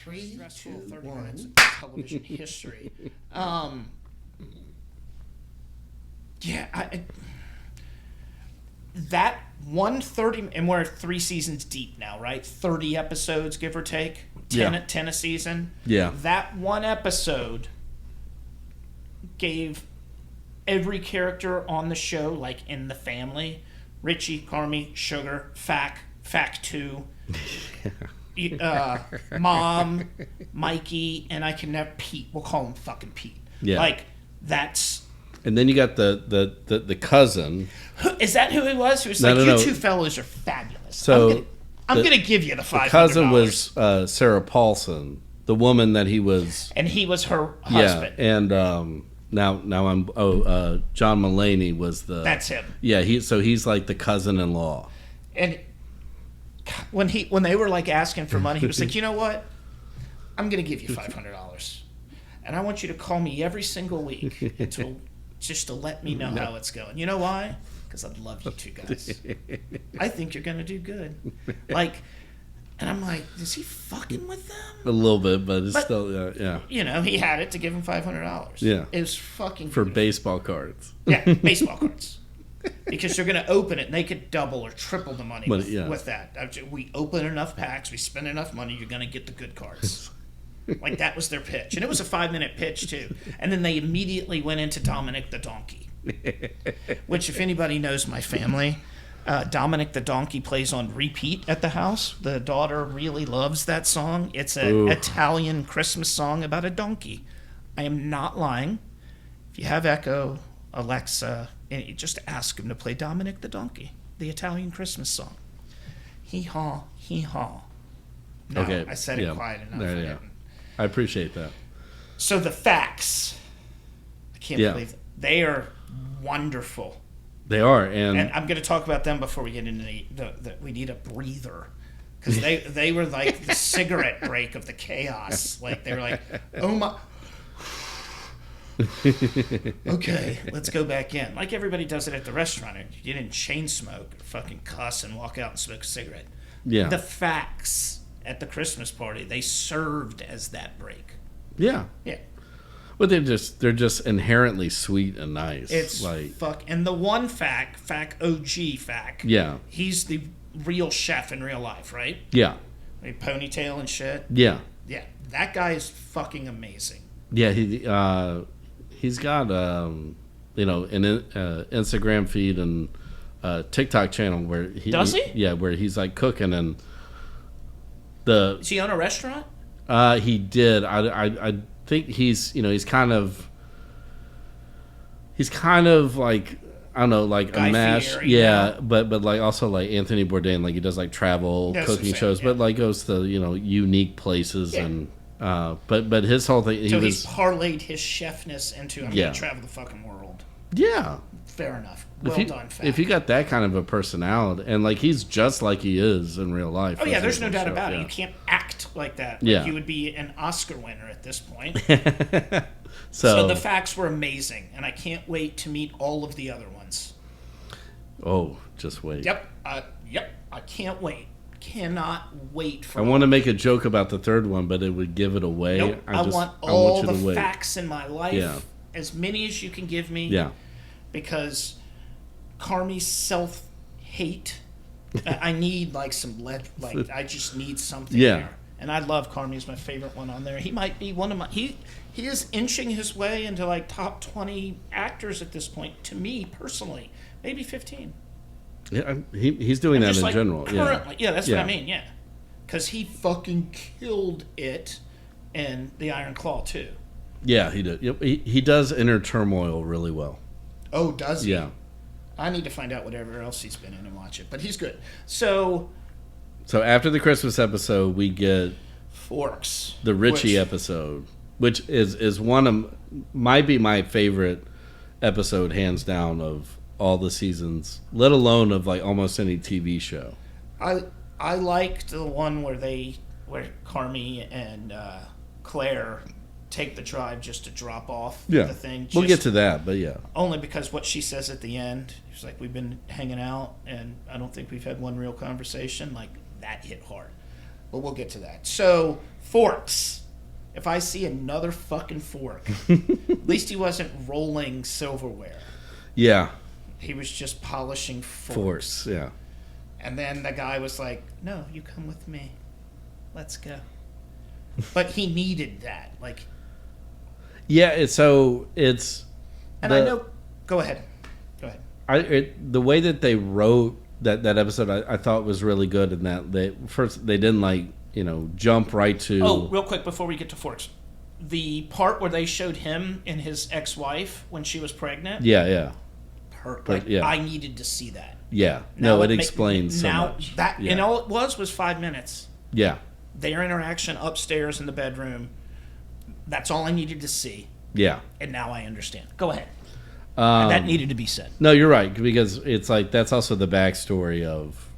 Three, Stressful two, 30 one. minutes of television history. Yeah, that 130, and we're 3 seasons deep now, right? 30 episodes, give or take. 10, Yeah. 10 a season. Yeah. That one episode gave every character on the show, like in the family, Richie, Carmi, Sugar, Fac 2, Mom, Mikey, and I can never, Pete. We'll call him fucking Pete. Yeah. Like, that's... And then you got the cousin. Is that who he was? Who was No, like, no, you no. two fellows are fabulous. So I'm the- gonna give you the $500. The cousin was Sarah Paulson, the woman that he was. and he was her husband. Yeah, and now I'm John Mulaney was the. That's him. Yeah, he's like the cousin-in-law. And when they were like asking for money, he was like, you know what? I'm gonna give you $500, and I want you to call me every single week until just to let me know how it's going. You know why? Because I love you two guys. I think you're gonna do good. Like, and I'm like, is he fucking with them? A little bit, but it's But- still yeah. You know, he had it to give him $500. Yeah. It was fucking For beautiful. baseball cards. Yeah, baseball cards. Because they're going to open it and they could double or triple the money But, with, yeah. with that. We open enough packs, we spend enough money, you're going to get the good cards. Like, that was their pitch. And it was a 5-minute pitch, too. And then they immediately went into Dominic the Donkey. Which, if anybody knows my family, Dominic the Donkey plays on repeat at the house. The daughter really loves that song. It's an Ooh. Italian Christmas song about a donkey. I am not lying. If you have Echo, Alexa, and you just ask him to play Dominic the Donkey, the Italian Christmas song. Hee haw, hee haw. No, Okay, I said it yeah. quiet enough. There I you go. didn't. I appreciate that. So the facts, I can't Yeah. believe it. They are wonderful. They are, And and I'm going to talk about them before we get into the we need a breather. Because they were like the cigarette break of the chaos. Like, they were like, oh my... Okay, let's go back in. Like everybody does it at the restaurant. You didn't chain smoke or fucking cuss and walk out and smoke a cigarette. yeah, The facts at the Christmas party, they served as that break. yeah. Yeah. But they're just inherently sweet and nice. It's like fuck. And the one fact OG fact, yeah, he's the real chef in real life, right? yeah, Like ponytail and shit. yeah, Yeah, that guy is fucking amazing. yeah. He's got an Instagram feed and TikTok channel where Does he? Yeah, where he's like cooking and the Does he own a restaurant? he did. I think he's kind of like I don't know, like Guy a mash, Fieri, yeah, yeah. but like also like Anthony Bourdain, like he does like travel That's what cooking I'm shows, saying, but like goes to unique places Yeah. and but his whole thing So he he's was parlayed his chefness into I'm Yeah. gonna travel the fucking world. yeah. Fair enough. If Well you, done, fact. if you got that kind of a personality, and like he's just like he is in real life. Oh yeah, as there's he's no on the doubt show, about it. yeah. You can't act like that. Yeah. Like, you would be an Oscar winner at this point. so So the facts were amazing, and I can't wait to meet all of the other ones. oh, just wait. Yep. I can't wait. Cannot wait for. I want to make a joke about the third one, but it would give it away. Nope. I want I all want you to the wait. facts in my life, Yeah. as many as you can give me. Yeah, Because Carmi's self hate. I need like some like I just need something Yeah. there. And I love Carmi is my favorite one on there. He might be one of my he is inching his way into like top 20 actors at this point to me personally. Maybe 15. yeah. He's doing that Just in like general. currently. Yeah, that's what Yeah. I mean, yeah. Cuz he fucking killed it in The Iron Claw too. Yeah, he did. Yep, he does inner turmoil really well. Oh, does he? Yeah. I need to find out whatever else he's been in and watch it. But he's good. So, So after the Christmas episode, we get Forks. the Richie which- episode, which is one of might be my favorite episode, hands down, of all the seasons, let alone of like almost any TV show. I liked the one where Carmi and Claire take the drive just to drop off Yeah, the thing. we'll get just- to that, but yeah, only because what she says at the end, she's like, "We've been hanging out, and I don't think we've had one real conversation." Like, that hit hard. but we'll get to that. So, forks. If I see another fucking fork, at least he wasn't rolling silverware. Yeah. He was just polishing Forks, yeah. And then the guy was like, no, you come with me. Let's go. But he needed that. Like, yeah, and I know... Go ahead. The way that they wrote that episode, I thought was really good in that they didn't like, jump right to... Oh, real quick before we get to forks. The part where they showed him and his ex-wife when she was pregnant. Yeah. I needed to see that. Yeah. No, it explains so much. And all it was 5 minutes. Yeah. Their interaction upstairs in the bedroom. That's all I needed to see. Yeah. And now I understand. Go ahead. And that needed to be said. No, you're right, because it's like that's also the backstory of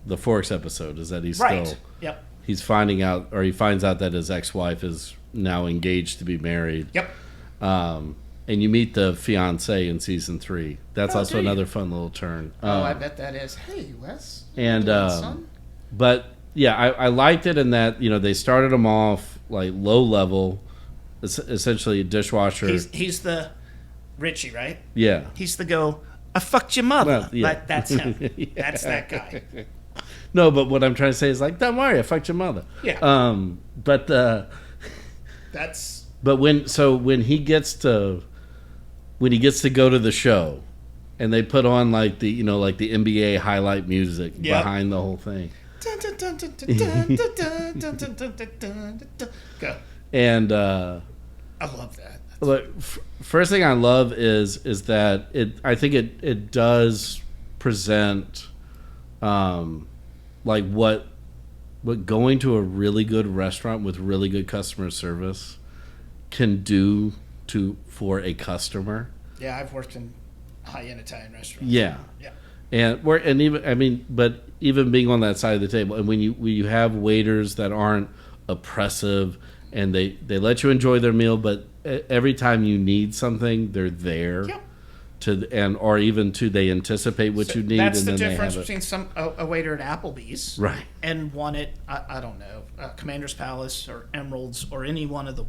the Forks episode, is that he's still... Yep. He's finding out, or he finds out that his ex-wife is now engaged to be married. Yep. And you meet the fiance in season 3. That's also another fun little turn. I bet that is. Hey, Wes. And but yeah, I liked it in that they started him off like low level, essentially a dishwasher. He's the Richie, right? Yeah. He's the go. I fucked your mother. Well, yeah. That's him. Yeah. That's that guy. No, but what I'm trying to say is like, don't worry, I fucked your mother. Yeah. That's. But when he gets to go to the show, and they put on like the the NBA highlight music behind the whole thing. Go. And I love that. Look, first thing I love is that I think it does present like what going to a really good restaurant with really good customer service can do for a customer. Yeah, I've worked in high-end Italian restaurants. Yeah. But even being on that side of the table, and when you have waiters that aren't oppressive and they let you enjoy their meal, but every time you need something, they're there. Yep. They anticipate what you need. That's and the then difference they have between a waiter at Applebee's, right, and one at I don't know, Commander's Palace or Emerald's or any one of the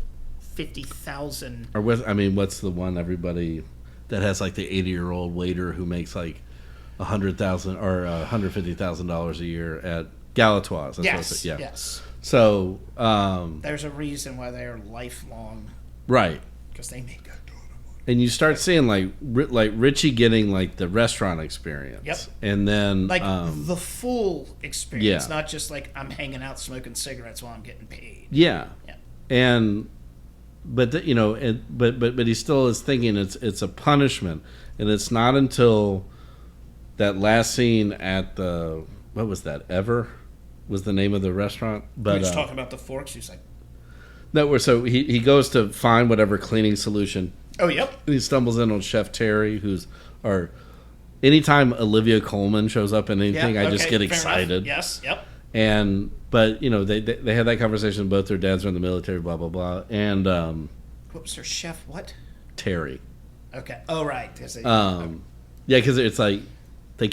50,000. Or what's the one everybody that has like the 80-year-old waiter who makes like $100,000 or $150,000 a year at Galatoire's? Yes. Yeah. Yes. So there's a reason why they are lifelong, right? Because they make. And you start seeing like Richie getting like the restaurant experience. Yep. And then like the full experience, yeah. Not just like I'm hanging out smoking cigarettes while I'm getting paid. Yeah. And but he still is thinking it's a punishment, and it's not until that last scene at the what was that Ever was the name of the restaurant. But he was talking about the forks. He's like, no, so he goes to find whatever cleaning solution. Oh, yep. And he stumbles in on Chef Terry, anytime Olivia Colman shows up in anything, I just get excited. Yes, yep. But they had that conversation. Both their dads are in the military. Blah blah blah. And what was her chef? What? Terry. Okay. Oh right. Yeah, because it's like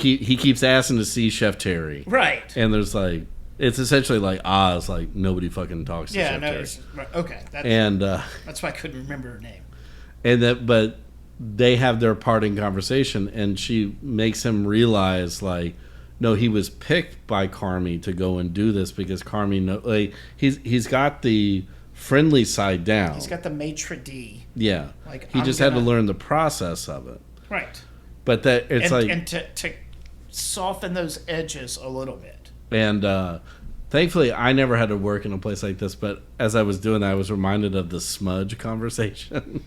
he keeps asking to see Chef Terry. Right. And there's like it's essentially like Oz. Like nobody fucking talks to Chef Terry. Right, okay. That's why I couldn't remember her name. But they have their parting conversation, and she makes him realize, like, no, he was picked by Carmy to go and do this because Carmy, he's got the friendly side down. He's got the maitre d'. Yeah, like he just had to learn the process of it. Right. But that it's and to soften those edges a little bit. And thankfully, I never had to work in a place like this. But as I was doing that, I was reminded of the smudge conversation.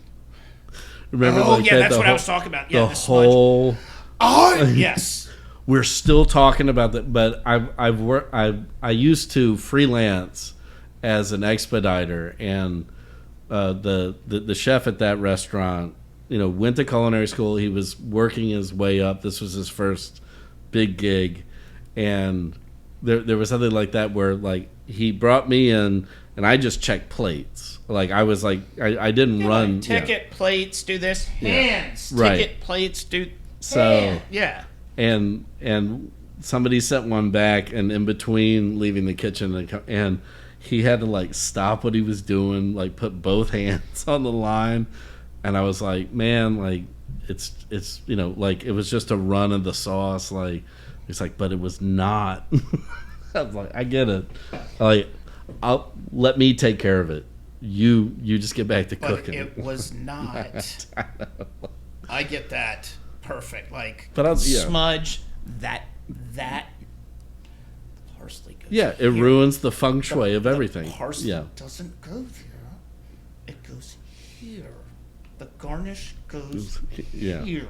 Remember? Oh, yeah, that's what I was talking about. Yeah, the whole. Oh, yes. We're still talking about that, but I've worked. I used to freelance as an expediter, and the chef at that restaurant, went to culinary school. He was working his way up. This was his first big gig, and there was something like that where like he brought me in, and I just checked plates. Like I was like I didn't run like, ticket plates, do this hands. Ticket plates, do so yeah. And somebody sent one back, and in between leaving the kitchen and he had to like stop what he was doing, like put both hands on the line, and I was like, man, like it's you know, like it was just a run of the sauce. Like he's like, but it was not. I was like, I get it. Like, I'll let me take care of it. You just get back to cooking. It was not. I get that. Perfect. Like, but smudge that parsley goes. Yeah, it here. ruins the feng shui of everything. The parsley yeah. doesn't go there. It goes here. The garnish goes Yeah. here.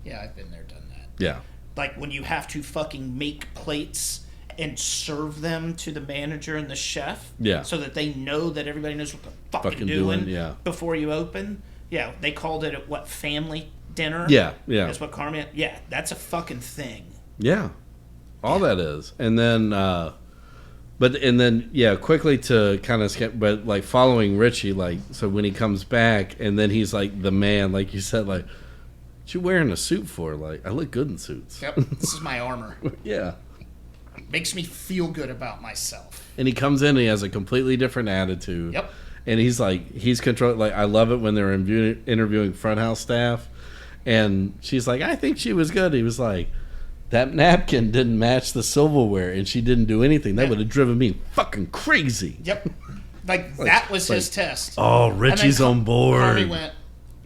Yeah, I've been there, done that. Yeah. Like when you have to fucking make plates and serve them to the manager and the chef, Yeah. so that they know that everybody knows what they're fucking doing, doing yeah. before you open. Yeah, they called it a family dinner. Yeah, yeah. That's what Carmen. Yeah, that's a fucking thing. Yeah. All that is. And then quickly to kind of skip, but like following Richie, like, so when he comes back and then he's like the man, like you said, like, what you wearing a suit for? Like, I look good in suits. Yep, this is my armor. Yeah. Makes me feel good about myself. And he comes in and he has a completely different attitude. Yep. And he's like, he's controlled. Like, I love it when they're interviewing front house staff. And she's like, I think she was good. He was like, that napkin didn't match the silverware and she didn't do anything. That would have driven me fucking crazy. Yep. Like that was his test. Oh, Richie's on board. Harvey went,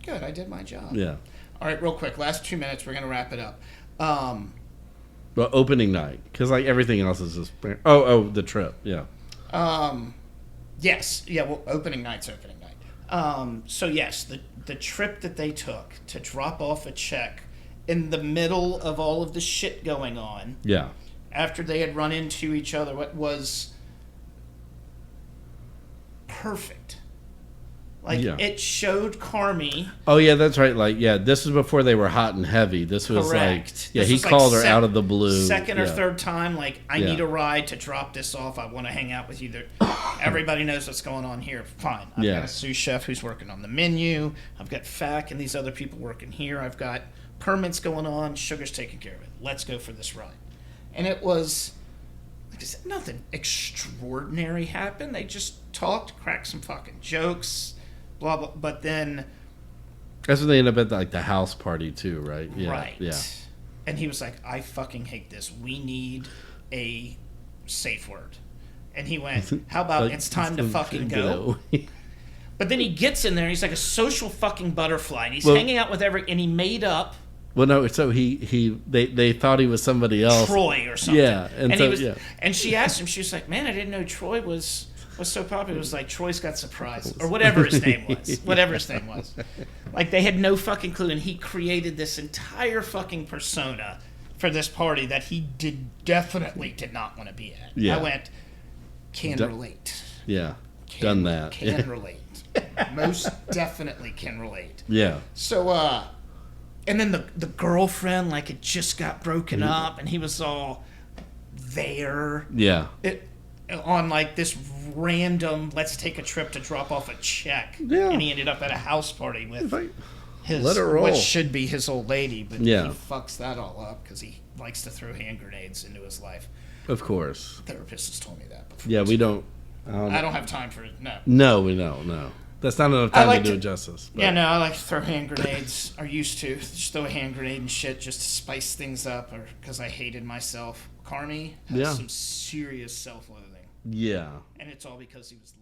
good, I did my job. Yeah. All right, real quick, last 2 minutes, we're going to wrap it up. Well, opening night, because like everything else is just the trip, yeah. Yes, yeah. Well, opening night's opening night. So yes, the trip that they took to drop off a check in the middle of all of the shit going on. Yeah. After they had run into each other, what was perfect. Like, it showed Carmi. Oh, yeah, that's right. Like, yeah, this was before they were hot and heavy. This was correct. Like, yeah, this he was called like her out of the blue. Second or third time, like, I need a ride to drop this off. I want to hang out with you. Everybody knows what's going on here. Fine. I've got a sous chef who's working on the menu. I've got FAC and these other people working here. I've got permits going on. Sugar's taking care of it. Let's go for this ride. And it was, like I said, nothing extraordinary happened. They just talked, cracked some fucking jokes. Blah blah, but then that's when they end up at like the house party too, right? Yeah, right. Yeah. And he was like, "I fucking hate this. We need a safe word." And he went, "How about like, it's time to fucking go?" But then he gets in there. He's like a social fucking butterfly, and he's hanging out with and he made up. Well, no. So they thought he was somebody else, Troy or something. Yeah, and he was. And she asked him. She was like, "Man, I didn't know Troy was so popular." It was like, Troy's got surprise, or whatever his name was. Whatever his name was. Like, they had no fucking clue, and he created this entire fucking persona for this party that he definitely did not want to be at. Yeah. I went, relate. Yeah, done that. Can relate. Most definitely can relate. Yeah. So, and then the girlfriend, like, it just got broken up, and he was all there. Yeah. On like this random, let's take a trip to drop off a check. Yeah. And he ended up at a house party with his, let it roll. what should be his old lady, but Yeah. he fucks that all up because he likes to throw hand grenades into his life. Of course. Therapist has told me that before. Yeah, we don't. I don't have time for it. No. No, we don't. No, that's not enough time like to do to- it justice. But. Yeah, no, I like to throw hand grenades. Or used to. Just throw a hand grenade and shit just to spice things up, or because I hated myself. Carmi has some serious self-loathing. Yeah. And it's all because he was